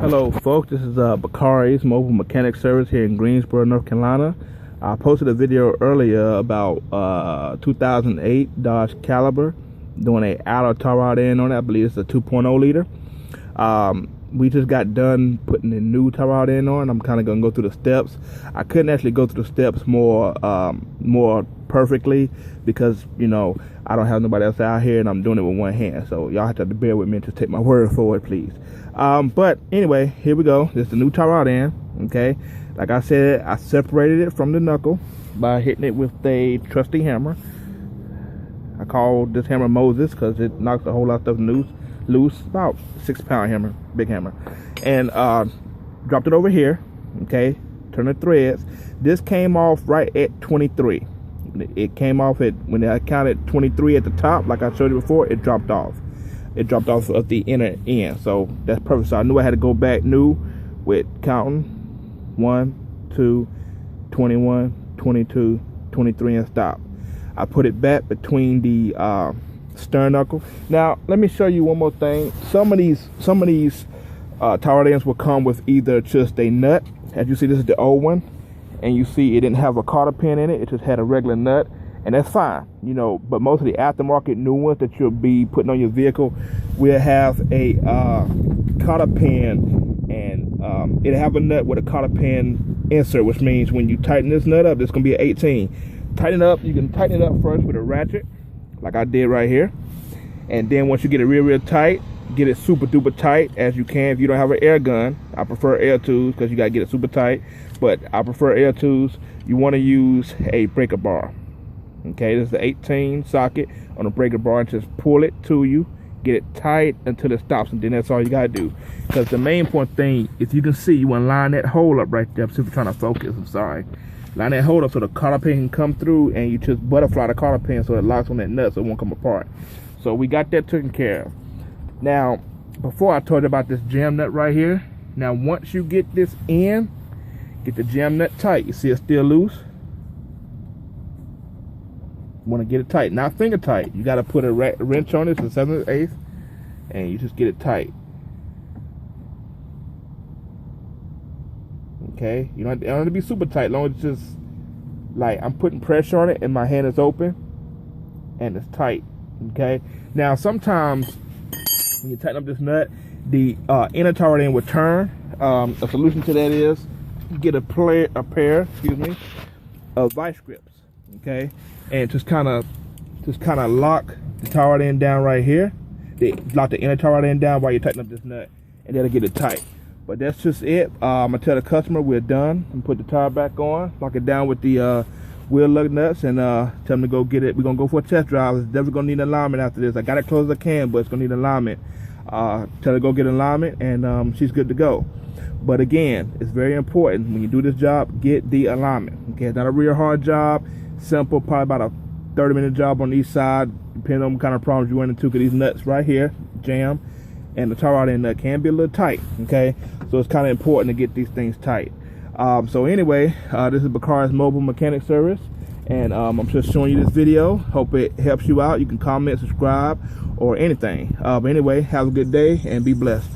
Hello folks, this is Bakari's Mobile Mechanic Service here in Greensboro, North Carolina. I posted a video earlier about 2008 Dodge Caliber doing a outer tar rod end on it. I believe it's a 2.0 liter. We just got done putting the new tar rod end on. I'm kind of going to go through the steps. I couldn't actually go through the steps more perfectly because, you know, I don't have nobody else out here and I'm doing it with one hand. So y'all have to bear with me and just take my word for it, please. But anyway, here we go. This is the new tar rod end. Okay, like I said, I separated it from the knuckle by hitting it with a trusty hammer. I call this hammer Moses because it knocks a whole lot of stuff loose. About 6-pound hammer, big hammer. And dropped it over here. Okay, turn the threads. This came off right at 23. It came off at, when I counted 23 at the top, like I showed you before, it dropped off. It dropped off at the inner end. So that's perfect. So I knew I had to go back new with counting 1, 2, 21, 22, 23 and stop. I put it back between the stern knuckle. Now let me show you one more thing. Some of these tar rod ends will come with either just a nut. As you see, this is the old one, and you see it didn't have a cotter pin in it. It just had a regular nut, and that's fine, you know. But most of the aftermarket new ones that you'll be putting on your vehicle will have a cotter pin, and it'll have a nut with a cotter pin insert, which means when you tighten this nut up, it's gonna be an 18. Tighten it up. You can tighten it up first with a ratchet, like I did right here, and then once you get it real tight, get it super duper tight as you can. If you don't have an air gun, I prefer air tools because you gotta get it super tight, but I prefer air tools. You want to use a breaker bar. Okay, this is the 18 socket on a breaker bar, and just pull it to you, get it tight until it stops, and then that's all you gotta do. Because the main important thing, if you can see, you want to line that hole up right there. I'm simply trying to focus, I'm sorry. Line that hole up so the cotter pin can come through, and you just butterfly the cotter pin so it locks on that nut so it won't come apart. So we got that taken care of. Now, before I told you about this jam nut right here, now once you get this in, get the jam nut tight. You see it's still loose? Want to get it tight, not finger tight. You got to put a wrench on it, it's a 7/8, and you just get it tight. Okay, you don't have to be super tight, as long as it's just like I'm putting pressure on it and my hand is open and it's tight. Okay, now sometimes when you tighten up this nut, the inner tar rod end will turn. A solution to that is get a pair, of vice grips. Okay, and just kind of lock the tar rod end down right here. Lock the inner tar rod end down while you tighten up this nut, and that'll get it tight. But that's just it. I'm gonna tell the customer we're done and put the tire back on, lock it down with the wheel lug nuts, and tell them to go get it. We're gonna go for a test drive. It's definitely gonna need an alignment after this. I got it close as I can, but it's gonna need an alignment. Tell her to go get an alignment, and she's good to go. But again, it's very important when you do this job, get the alignment. Okay, it's not a real hard job. Simple, probably about a 30-minute job on each side, depending on what kind of problems you run into. Because these nuts right here jam, and the tar rod end nut can be a little tight. Okay, so it's kind of important to get these things tight. So anyway, this is Bakari's Mobile Mechanic Service, and I'm just showing you this video. Hope it helps you out. You can comment, subscribe, or anything. But anyway, have a good day and be blessed.